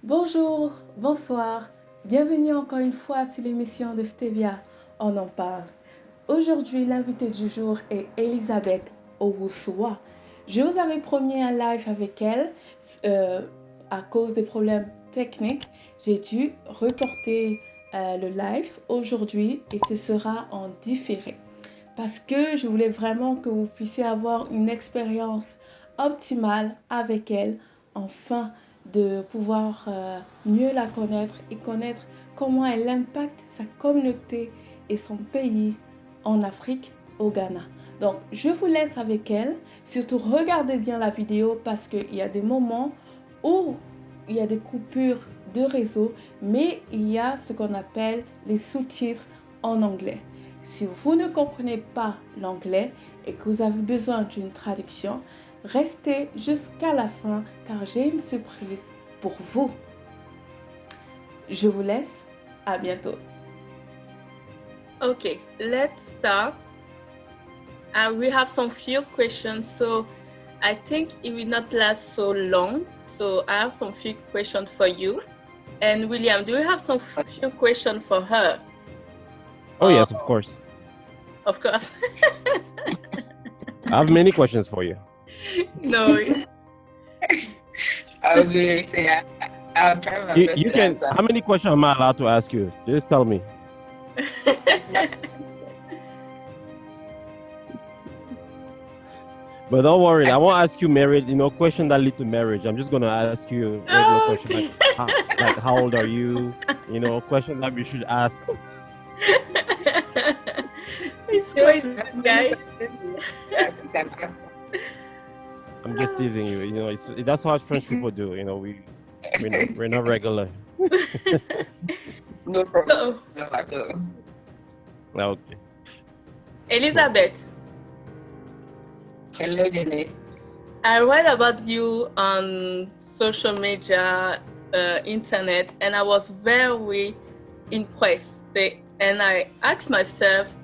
Bonjour, bonsoir, bienvenue encore une fois sur l'émission de Stevia, on en parle. Aujourd'hui, l'invité du jour est Elizabeth Owusua. Je vous avais promis un live avec elle. À cause des problèmes techniques, j'ai dû reporter le live aujourd'hui et ce sera en différé. Parce que je voulais vraiment que vous puissiez avoir une expérience optimale avec elle, afin de pouvoir mieux la connaître et connaître comment elle impacte sa communauté et son pays en Afrique, au Ghana. Donc, je vous laisse avec elle. Surtout, regardez bien la vidéo parce qu'il y a des moments où il y a des coupures de réseau, mais il y a ce qu'on appelle les sous-titres en anglais. Si vous ne comprenez pas l'anglais et que vous avez besoin d'une traduction, restez jusqu'à la fin car j'ai une surprise pour vous. Je vous laisse. À bientôt. Okay, let's start. We have some few questions, so I think it will not last so long. So I have some few questions for you. And William, do you have some few questions for her? Oh, yes, of course. Of course. I have many questions for you. No. I'll be waiting. I'll try my best You to can. answer. How many questions am I allowed to ask you? Just tell me. But don't worry, I won't ask you marriage. Question that lead to marriage. I'm just gonna ask you regular question like how old are you? Question that we should ask. It's crazy, this guy. I'm just teasing you. That's how French people do. We're not regular. No problem. No at all. Okay. Elizabeth. Hello, Denise. I read about you on social media, internet, and I was very impressed. And I asked myself,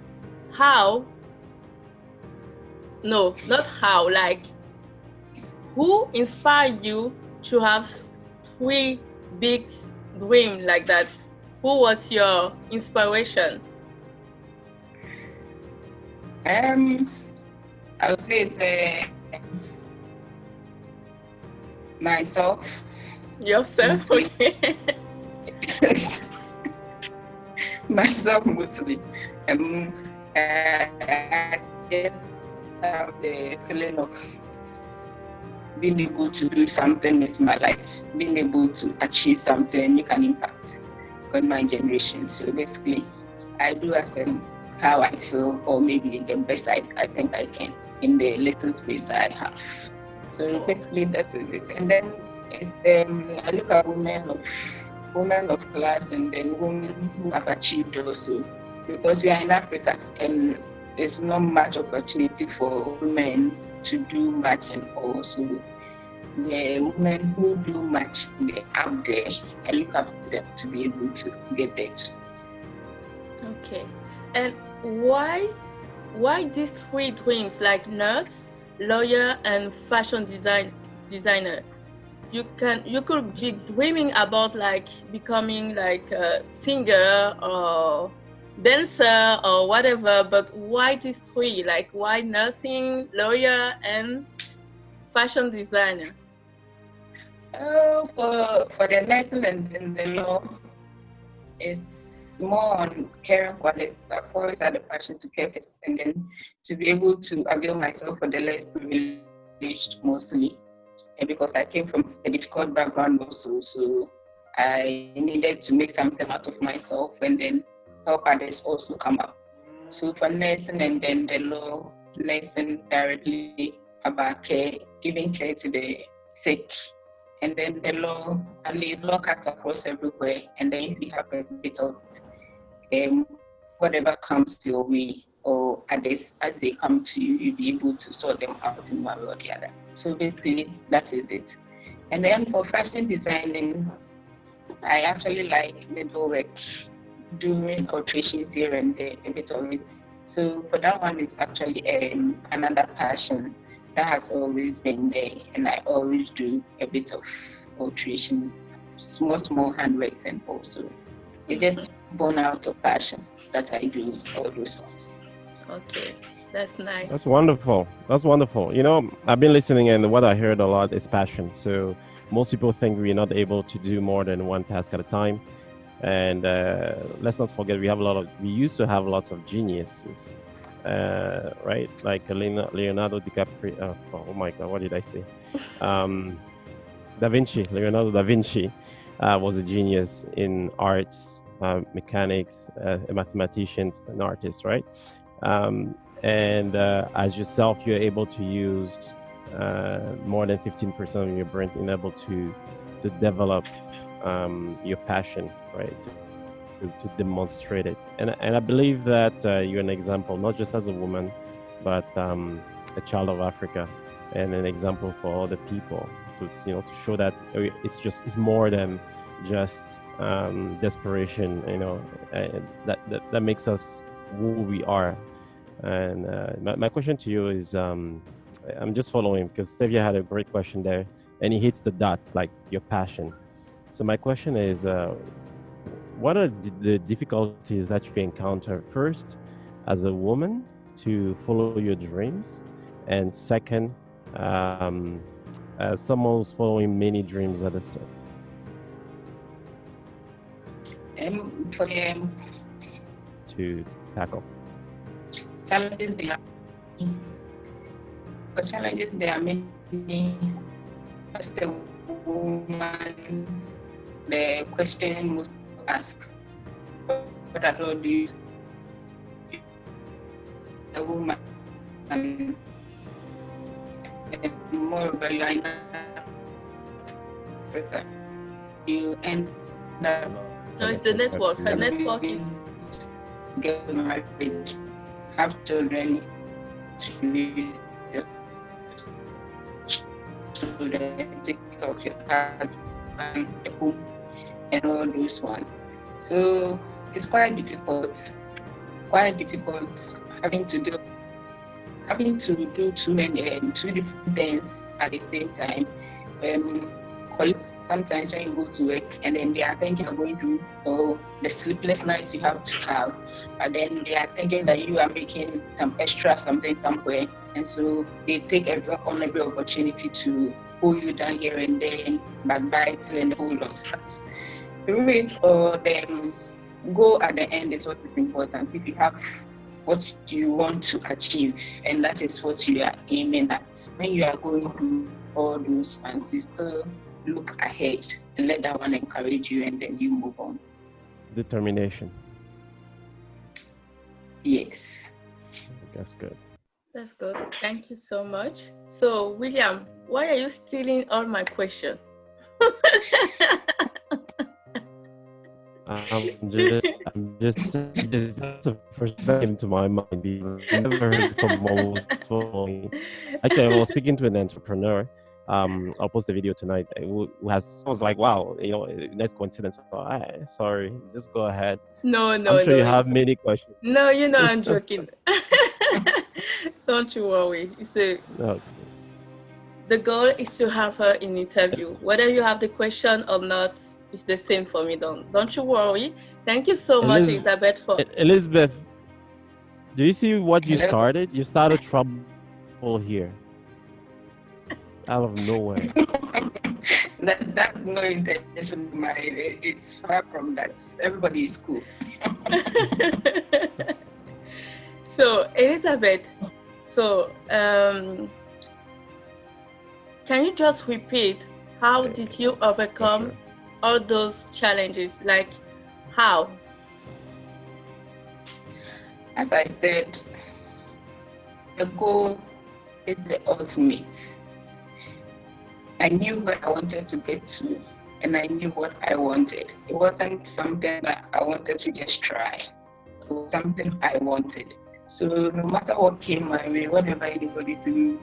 who inspired you to have 3 big dreams like that? Who was your inspiration? I'll say it's myself. Yourself? Mostly. Okay. Myself mostly. I just have the feeling of being able to do something with my life, being able to achieve something and make an impact on my generation. So basically, I do as how I feel, or maybe the best I think I can in the little space that I have. So basically, that is it. And then it's I look at women of class and then women who have achieved also, because we are in Africa and there's not much opportunity for women to do much, and also the women who do much, they're out there. I look up to them to be able to get there too. Okay. And why these 3 dreams, like nurse, lawyer, and fashion designer? You could be dreaming about like becoming like a singer or dancer or whatever, but why these 3? Like why nursing, lawyer, and fashion designer? For the nursing and the law, it's more on caring for this. I've always had a passion to care for, and then to be able to avail myself for the less privileged mostly. And because I came from a difficult background also, so I needed to make something out of myself and then help others also come up. So for nursing and then the law, nursing directly about care, giving care to the sick. And then the law cuts across everywhere. And then if you have a bit of whatever comes your way or others as they come to you, you'll be able to sort them out in one way or the other. So basically, that is it. And then for fashion designing, I actually like needlework, doing alterations here and there, a bit of it. So for that one, it's actually another passion that has always been there, and I always do a bit of alteration small handworks and also it's just born out of passion that I do all those ones. Okay, that's nice. That's wonderful. That's wonderful. You know, I've been listening, and what I heard a lot is passion. So most people think we're not able to do more than one task at a time. And let's not forget, we used to have lots of geniuses, right? Like Leonardo DiCaprio. Oh my God, what did I say? Leonardo da Vinci was a genius in arts, mechanics, a mathematician, an artist, right? And as yourself, you're able to use more than 15% of your brain in able to develop your passion, right? To demonstrate it. And I believe that you're an example, not just as a woman, but a child of Africa, and an example for other people to show that it's more than just desperation, that makes us who we are. And my question to you is, I'm just following because Stevia had a great question there, and he hits the dot, like your passion. So my question is, what are the difficulties that you encounter first as a woman to follow your dreams, and second, as someone who's following many dreams at the same? For them to tackle challenges, there are many. As a woman, the question most ask, what are all these? A woman, and moreover, you are in Africa, you end up. No, it's the network. Her network is. Get married, have children, take care of your husband, the home, and all those ones. So it's quite difficult having to do two different things at the same time. Colleagues, sometimes when you go to work and then they are thinking you're going through the sleepless nights you have to have, and then they are thinking that you are making some extra something somewhere, and so they take every opportunity to pull you down here and there, backbiting and the whole lot. But through it all, then goal at the end is what is important. If you have what you want to achieve, and that is what you are aiming at, when you are going through all those ones, you still look ahead and let that one encourage you, and then you move on. Determination. Yes. That's good. That's good. Thank you so much. So, William, why are you stealing all my questions? I'm just that's the first thing came to my mind, because I never heard someone following. Actually, I was speaking to an entrepreneur. I'll post a video tonight. Who was like, "Wow, nice coincidence." Sorry, just go ahead. No. I'm sure you have many questions. No, I'm joking. Don't you worry. The goal is to have her in interview. Whether you have the question or not, it's the same for me. Don't you worry. Thank you so much, Elizabeth. Elizabeth, do you see what you started? You started trouble here. Out of nowhere. That's no intention of mine. It's far from that. Everybody is cool. So, Elizabeth, can you just repeat, how did you overcome all those challenges? Like, how? As I said, the goal is the ultimate. I knew where I wanted to get to, and I knew what I wanted. It wasn't something that I wanted to just try. It was something I wanted. So no matter what came my way, whatever anybody do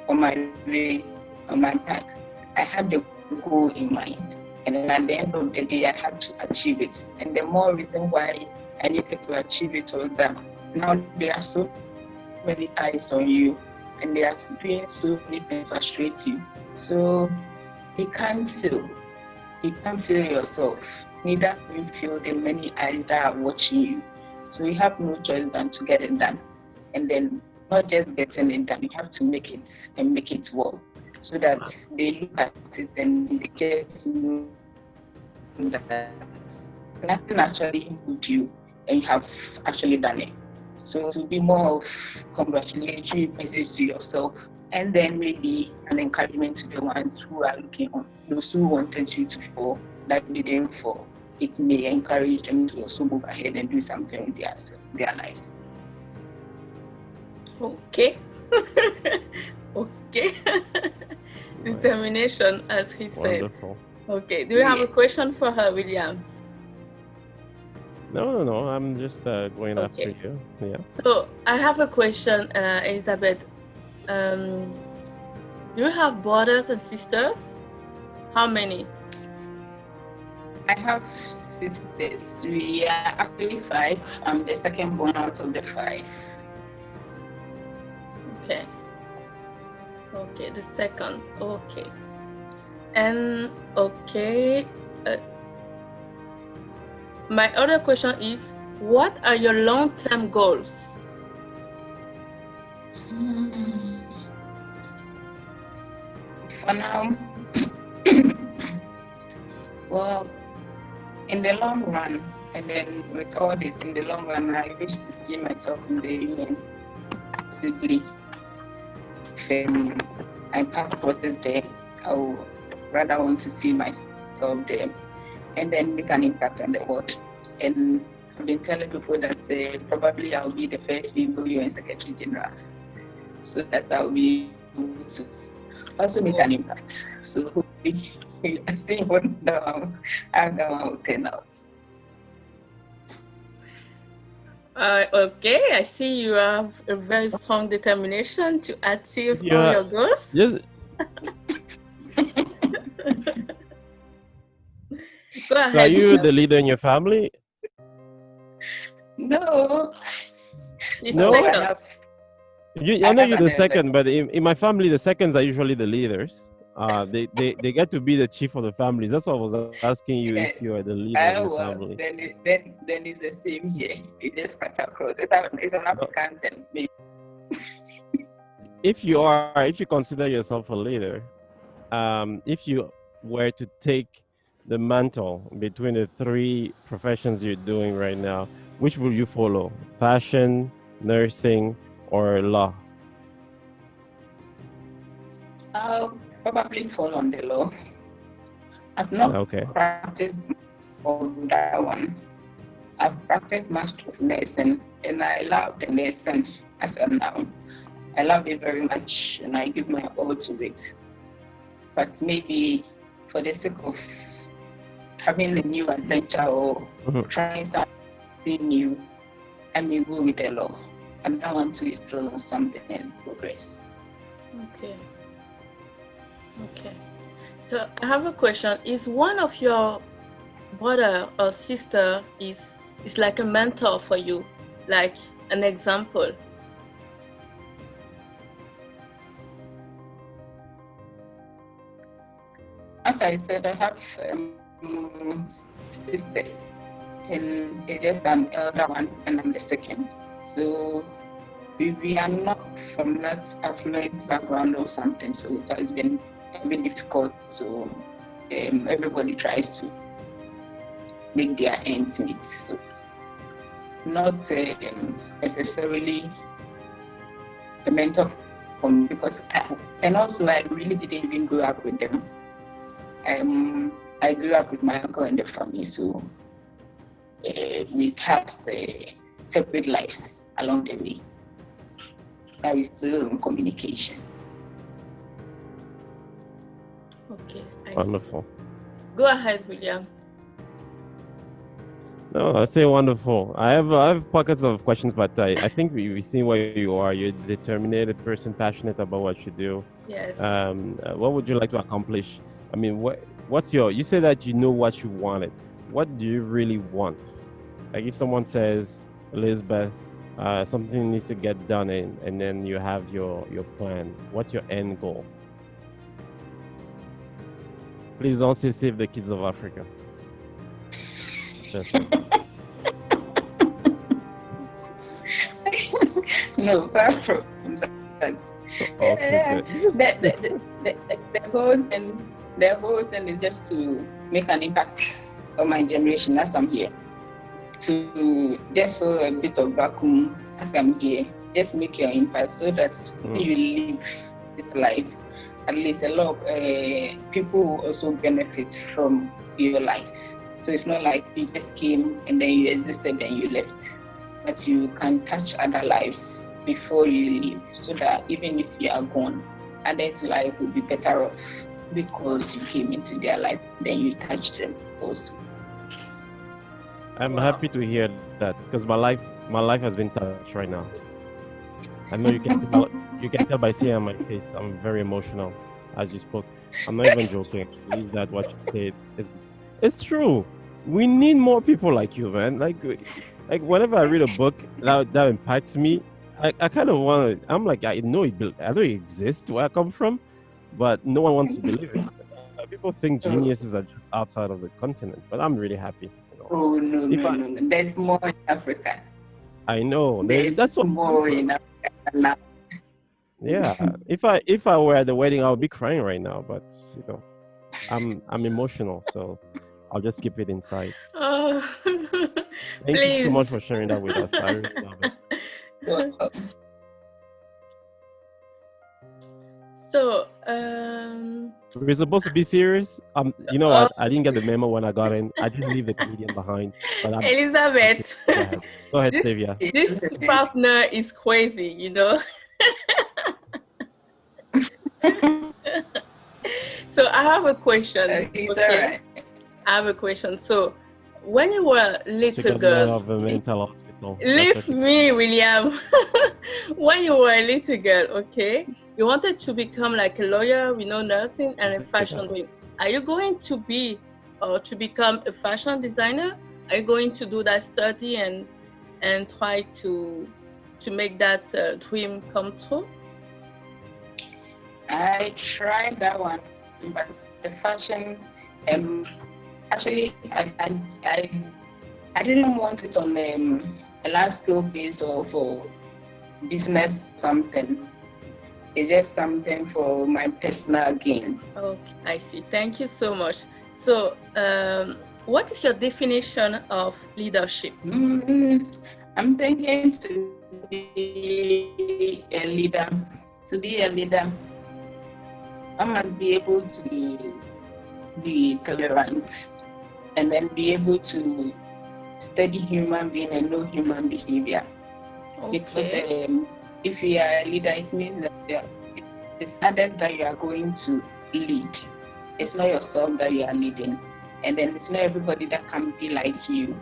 on my way, on my path, I had the goal in mind. And then at the end of the day, I had to achieve it. And the more reason why I needed to achieve it was that now there are so many eyes on you, and they are doing so many things frustrate you. So you can't fail. you can't feel yourself. Neither can you feel the many eyes that are watching you. So you have no choice than to get it done. And then not just getting it done, you have to make it and make it well. So that they look at it and they get to know that nothing actually moved you and you have actually done it. So it will be more of congratulatory message to yourself, and then maybe an encouragement to the ones who are looking on, those who wanted you to fall, that they didn't fall. It may encourage them to also move ahead and do something with their lives. Okay. Okay. Determination, as he said. Wonderful. Okay. Do you have a question for her, William? No. I'm just going after you. Yeah. So I have a question, Elizabeth. Do you have brothers and sisters? How many? I have sisters. We are actually 5. I'm the second born out of the 5. Okay. Okay, the second. Okay. And okay. My other question is, what are your long-term goals? For now, well, in the long run, and then with all this, in the long run, I wish to see myself in the UN, possibly. If I pass process there, I would rather want to see myself there and then make an impact on the world. And I've been telling people that probably I'll be the first female UN Secretary General, so that I'll be able to also make an impact. So hopefully, I see how that one will turn out. Okay, I see you have a very strong determination to achieve all your goals. Yes. Go ahead. So are you the leader in your family? No. She's second. I know you're the second, but in my family, the seconds are usually the leaders. They get to be the chief of the families. That's what I was asking you, if you are the leader of the family. Then it's the same here. It just cuts across. It's an African thing. Maybe. If you consider yourself a leader, if you were to take the mantle between the 3 professions you're doing right now, which will you follow? Fashion, nursing, or law? I'll probably fall on the law. I've not practiced on that one. I've practiced much of nursing, and I love the nursing as of now. I love it very much, and I give my all to it. But maybe for the sake of having a new adventure or trying something new, I may go with the law. I don't want to still something in progress. Okay. So I have a question. Is one of your brother or sister is like a mentor for you, like an example? As I said, I have sisters, and just an elder one, and I'm the second. So we are not from that affluent background or something, so it has been difficult. So everybody tries to make their ends meet. So not necessarily a mentor for me, because and also I really didn't even grow up with them. I grew up with my uncle and the family, so we had separate lives along the way. But we're still in communication. Okay. Wonderful. Go ahead, William. No, I say wonderful. I have pockets of questions, but I think we see where you are. You're a determined person, passionate about what you do. Yes. What would you like to accomplish? I mean, what's you say that you know what you wanted. What do you really want? Like if someone says, Elizabeth, something needs to get done, and then you have your plan. What's your end goal? Please don't say save the kids of Africa. Just like, No, far from that. okay, good. The whole thing is just to make an impact on my generation as I'm here. To just for a bit of vacuum as I'm here, just make your impact so that when you live this life, at least a lot of people will also benefit from your life. So it's not like you just came and then you existed and you left, but you can touch other lives before you leave, so that even if you are gone, others' life will be better off because you came into their life, then you touched them also. I'm happy to hear that because my life has been touched right now. I know you can tell by seeing on my face. I'm very emotional as you spoke. I'm not even joking. I believe that what you said it's true. We need more people like you, man. Like whenever I read a book that impacts me, I kind of want to. I'm like, I know it exists where I come from, but no one wants to believe it. People think geniuses are just outside of the continent, but I'm really happy. Oh no. There's more in Africa. I know. That's what more in Africa now. Yeah. If I were at the wedding, I would be crying right now. But I'm emotional, so I'll just keep it inside. Oh, Thank you so much for sharing that with us. I really love it. So, we're supposed to be serious. You know what? I didn't get the memo when I got in. I didn't leave the comedian behind. But Elizabeth, go ahead, Savia. This partner is crazy, you know. So I have a question. Okay. I have a question. So, when you were a little girl, of a mental hospital. Leave me, William. When you were a little girl, okay, you wanted to become like a lawyer, nursing and a fashion doing. Are you going to be or to become a fashion designer? Are you going to do that study and try to make that dream come true? I tried that one, but the fashion, actually, I didn't want it on a large scale base or for business something. It's just something for my personal gain. Okay, I see. Thank you so much. So, what is your definition of leadership? I'm thinking to be a leader. To be a leader, I must be able to be tolerant and then be able to study human being and know human behavior. Okay. Because if you are a leader, it means that it's others that you are going to lead. It's not yourself that you are leading. And then it's not everybody that can be like you.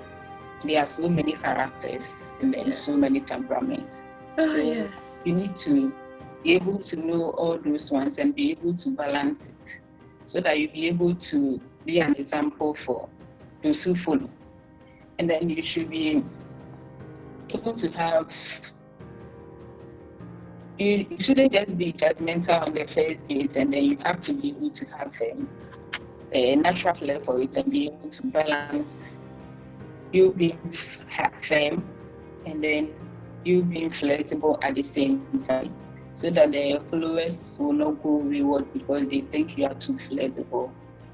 There are so many characters and then so many temperaments. So you need to be able to know all those ones and be able to balance it so that you'll be able to be an example for those who follow. And then you should be able to have, you shouldn't just be judgmental on the first place, and then you have to be able to have a natural flair for it and be able to balance you being firm and then you being flexible at the same time, so that the followers will not go wayward because they think you are too flexible,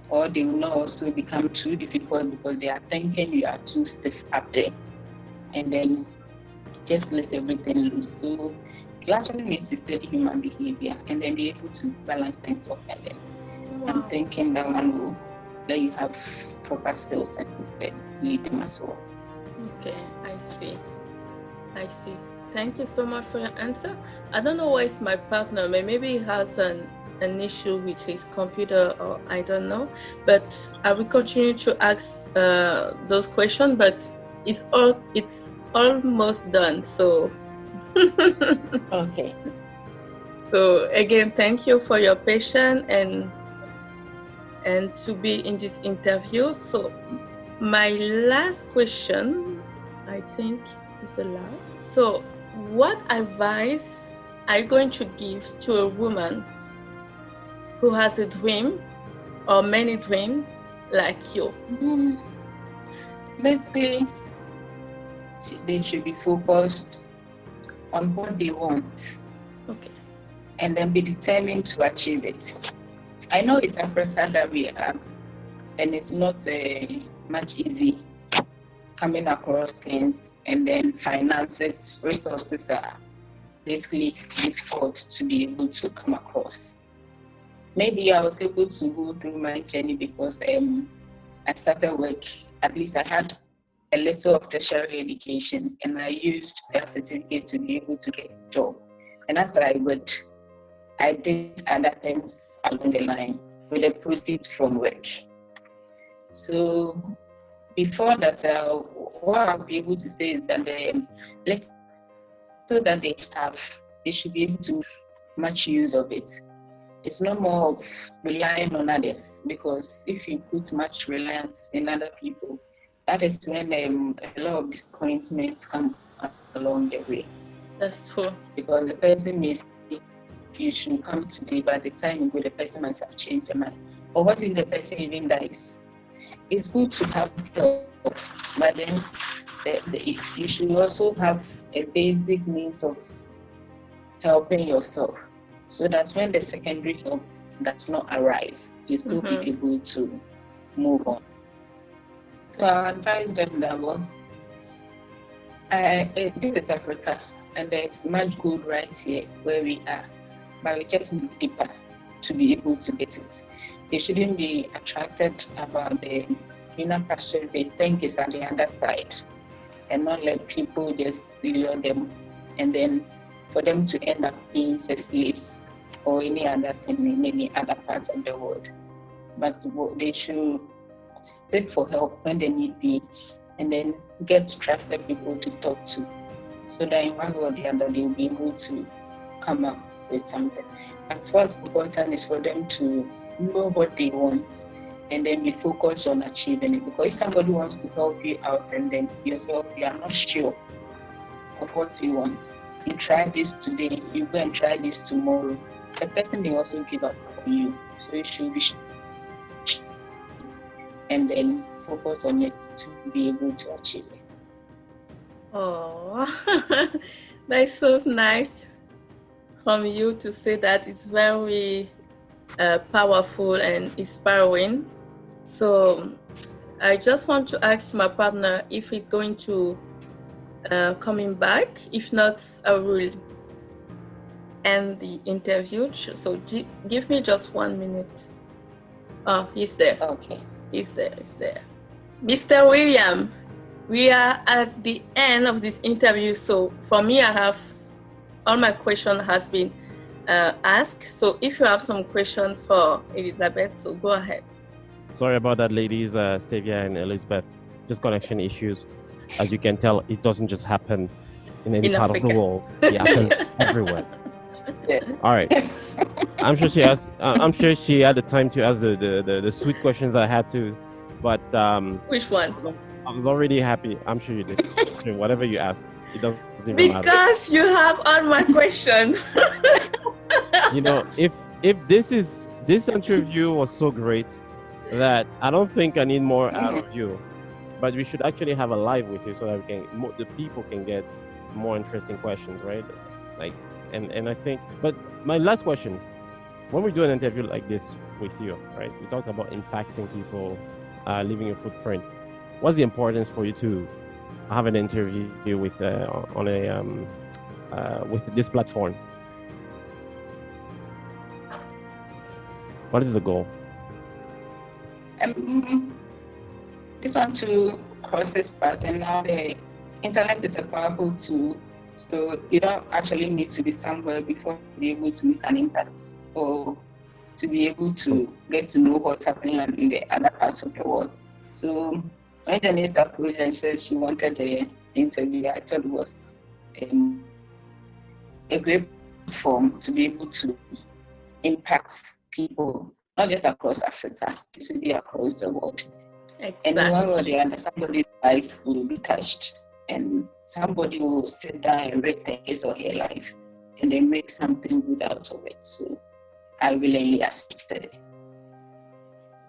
or they will not also become too difficult because they are thinking you are too stiff up there, and then just let everything loose. So you actually need to study human behavior and then be able to balance things up. And then I'm thinking that one will let you have proper skills and then lead them as well. Okay, I see. Thank you so much for your answer. I don't know why it's my partner. Maybe he has an issue with his computer, or I don't know. But I will continue to ask those questions. But it's almost done. So. Okay. So again, thank you for your patience and to be in this interview. So my last question, I think, is the last. So what advice are you going to give to a woman who has a dream or many dreams like you? Basically, they should be focused on what they want. Okay. And then be determined to achieve it. I know it's Africa that we have, and it's not much easy coming across things, and then finances, resources are basically difficult to be able to come across. Maybe I was able to go through my journey because I started work. At least I had a little of tertiary education, and I used that certificate to be able to get a job. And as I worked, I did other things along the line with the proceeds from work. So before that, what I'll be able to say is that the little that they have, they should be able to make much use of it. It's no more of relying on others, because if you put much reliance in other people, that is when a lot of disappointments come along the way. That's true. Because the person may say you should come today, by the time you go, the person might have changed their mind. Or what if the person even dies? It's good to have help, but then you should also have a basic means of helping yourself, so that when the secondary help does not arrive, you still be able to move on. So I advise them that, well, this is Africa, and there's much gold right here where we are, but we just need deeper to be able to get it. They shouldn't be attracted about the greener pastures they think is at the other side, and not let people just lure them, and then for them to end up being slaves or any other thing in any other parts of the world. But they should seek for help when they need be, and then get trusted people to talk to, so that in one way or the other they will be able to come up with something. But what's important is for them to know what they want, and then be focused on achieving it. Because if somebody wants to help you out, and then yourself, you are not sure of what you want, you try this today, you go and try this tomorrow, the person may also give up on you. So you should be and then focus on it to be able to achieve it. Oh, that's so nice from you to say that. It's very powerful and inspiring. So I just want to ask my partner if he's going to coming back. If not, I will end the interview. So give me just 1 minute. Oh, he's there. Okay. He's there. Mr. William, we are at the end of this interview. So for me, I have all my question has been asked. So if you have some question for Elizabeth, so go ahead. Sorry about that, ladies, Stavia and Elizabeth. Just connection issues. As you can tell, it doesn't just happen in any part Africa. of the world. It happens everywhere. All right. I'm sure she has. I'm sure she had the time to ask the sweet questions I had to, but Which one? I was already happy. I'm sure you did. Sure, whatever you asked, it doesn't even matter. Because you have all my questions. You know, if this interview was so great that I don't think I need more out of you, but we should actually have a live with you so that the people can get more interesting questions, right? Like, and I think. But my last question is, when we do an interview like this with you, right? We talk about impacting people, leaving a footprint. What's the importance for you to have an interview with with this platform? What is the goal? This one to cross this path, and now the internet is a powerful tool, so you don't actually need to be somewhere before to be able to make an impact, or to be able to get to know what's happening in the other parts of the world. So when Janice approached and said she wanted the interview, I thought it was a great platform to be able to impact people, not just across Africa, it will be across the world. Exactly. And one way or the other, somebody's life will be touched, and somebody will sit down and read his or her life, and then make something good out of it. So I willingly assisted.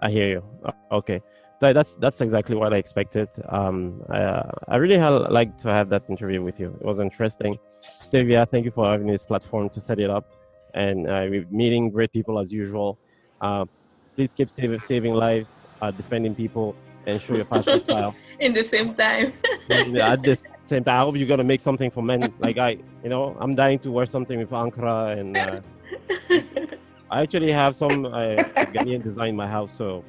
I hear you. Okay, that's exactly what I expected. I really like to have that interview with you. It was interesting. Stevia, thank you for having this platform to set it up, and we're meeting great people as usual. Uh, please keep saving lives, defending people, and show your fashion style. In the same time. At the same time, I hope you're gonna make something for men. Like I'm dying to wear something with Ankara, and I actually have some Ghanaian design in my house, so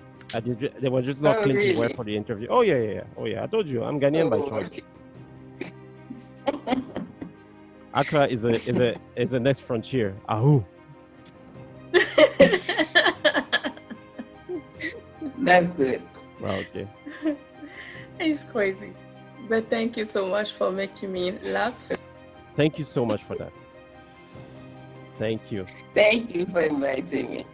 they were just not Oh, clean to wear really? for the interview. Oh yeah. Oh yeah, I told you, I'm Ghanaian by Oh, choice. okay. Accra is a next frontier. Ahoo. That's good. Okay. It's crazy. But thank you so much for making me laugh. Thank you so much for that. Thank you. Thank you for inviting me.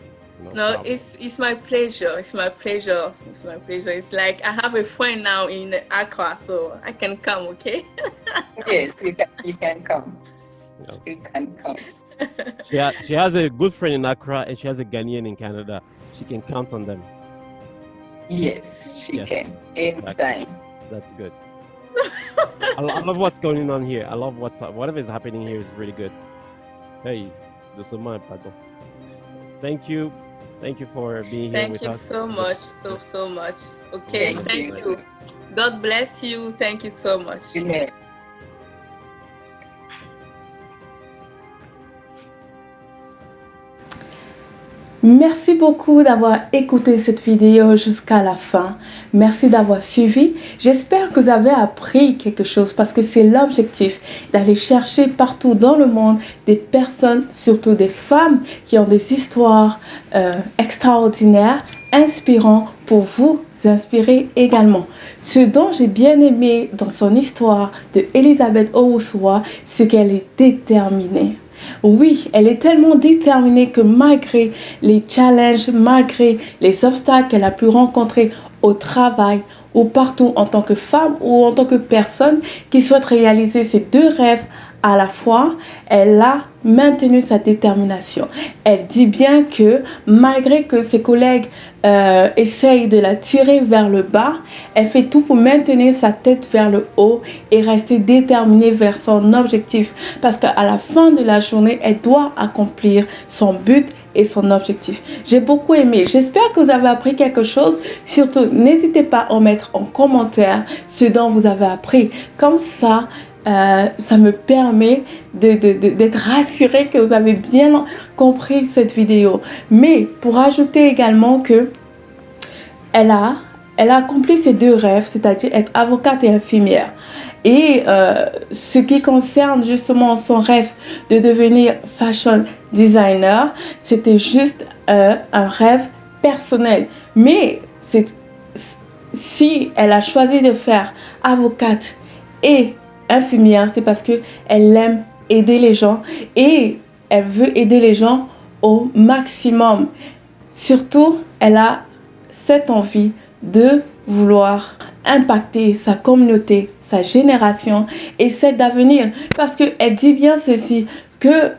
No, problem. it's my pleasure. It's my pleasure. It's my pleasure. It's like I have a friend now in Accra, so I can come, okay? Yes, you can come. Okay. You can come. She has a good friend in Accra, and she has a Ghanaian in Canada. She can count on them. Yes, she Yes, can. exactly. Anytime. That's good. I love what's going on here. I love whatever is happening here is really good. Hey, pardon. Thank you. Thank you for being here Thank with you us. so much, so much. Okay, Thank thank you. God bless you. Thank you so much. Good night. Merci beaucoup d'avoir écouté cette vidéo jusqu'à la fin. Merci d'avoir suivi. J'espère que vous avez appris quelque chose parce que c'est l'objectif d'aller chercher partout dans le monde des personnes, surtout des femmes qui ont des histoires extraordinaires, inspirantes pour vous inspirer également. Ce dont j'ai bien aimé dans son histoire de Elizabeth Owusua, c'est qu'elle est déterminée. Oui, elle est tellement déterminée que malgré les challenges, malgré les obstacles qu'elle a pu rencontrer au travail ou partout en tant que femme ou en tant que personne qui souhaite réaliser ses deux rêves à la fois, elle a maintenu sa détermination. Elle dit bien que malgré que ses collègues essayent de la tirer vers le bas, elle fait tout pour maintenir sa tête vers le haut et rester déterminée vers son objectif. Parce qu'à la fin de la journée, elle doit accomplir son but et son objectif. J'ai beaucoup aimé. J'espère que vous avez appris quelque chose. Surtout, n'hésitez pas à mettre en commentaire ce dont vous avez appris. Comme ça, ça me permet d'être rassurée que vous avez bien compris cette vidéo. Mais pour ajouter également que elle a accompli ses deux rêves, c'est-à-dire être avocate et infirmière. Et ce qui concerne justement son rêve de devenir fashion designer, c'était juste un rêve personnel. Mais si elle a choisi de faire avocate et infirmière, c'est parce qu'elle aime aider les gens et elle veut aider les gens au maximum. Surtout, elle a cette envie de vouloir impacter sa communauté, sa génération et cet avenir. Parce qu'elle dit bien ceci, que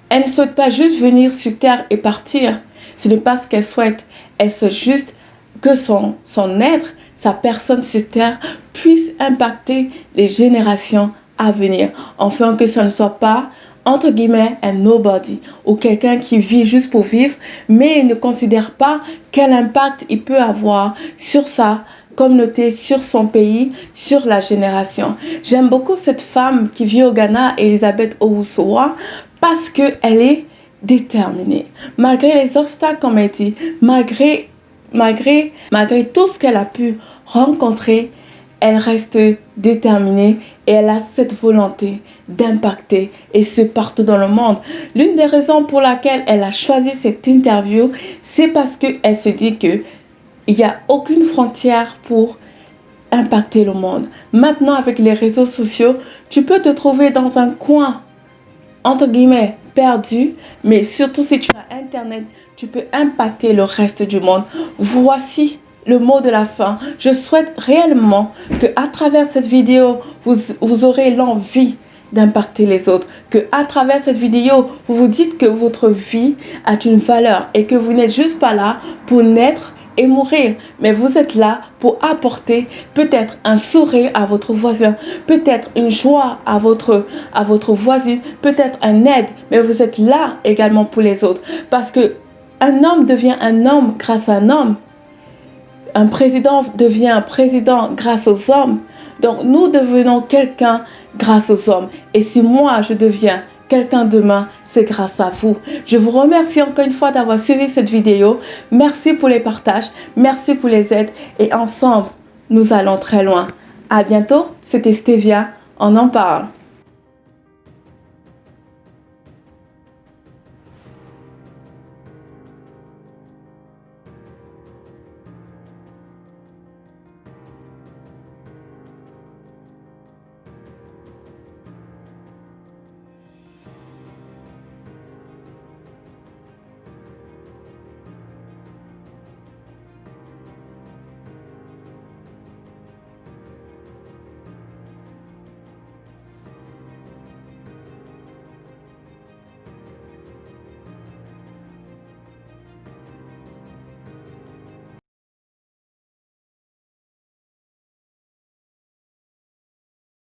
elle ne souhaite pas juste venir sur Terre et partir. Ce n'est pas ce qu'elle souhaite. Elle souhaite juste que son être, sa personne sur Terre, puisse impacter les générations à venir. Enfin, que ce ne soit pas, entre guillemets, un nobody ou quelqu'un qui vit juste pour vivre, mais ne considère pas quel impact il peut avoir sur sa communauté, sur son pays, sur la génération. J'aime beaucoup cette femme qui vit au Ghana, Elizabeth Owusua, parce qu'elle est déterminée. Malgré les obstacles, comme elle dit, malgré tout ce qu'elle a pu rencontrer, elle reste déterminée et elle a cette volonté d'impacter et ce partout dans le monde. L'une des raisons pour laquelle elle a choisi cette interview, c'est parce qu'elle se dit qu'il n'y a aucune frontière pour impacter le monde. Maintenant, avec les réseaux sociaux, tu peux te trouver dans un coin, entre guillemets, perdu, mais surtout si tu as Internet, tu peux impacter le reste du monde. Voici le mot de la fin. Je souhaite réellement qu'à travers cette vidéo, vous aurez l'envie d'impacter les autres, que à travers cette vidéo, vous vous dites que votre vie a une valeur et que vous n'êtes juste pas là pour naître et mourir, mais vous êtes là pour apporter peut-être un sourire à votre voisin, peut-être une joie à votre voisine, peut-être un aide, mais vous êtes là également pour les autres, parce que un homme devient un homme grâce à un homme. Un président devient un président grâce aux hommes. Donc nous devenons quelqu'un grâce aux hommes. Et si moi je deviens quelqu'un demain, c'est grâce à vous. Je vous remercie encore une fois d'avoir suivi cette vidéo. Merci pour les partages, merci pour les aides. Et ensemble, nous allons très loin. À bientôt, c'était Stevia, on en parle.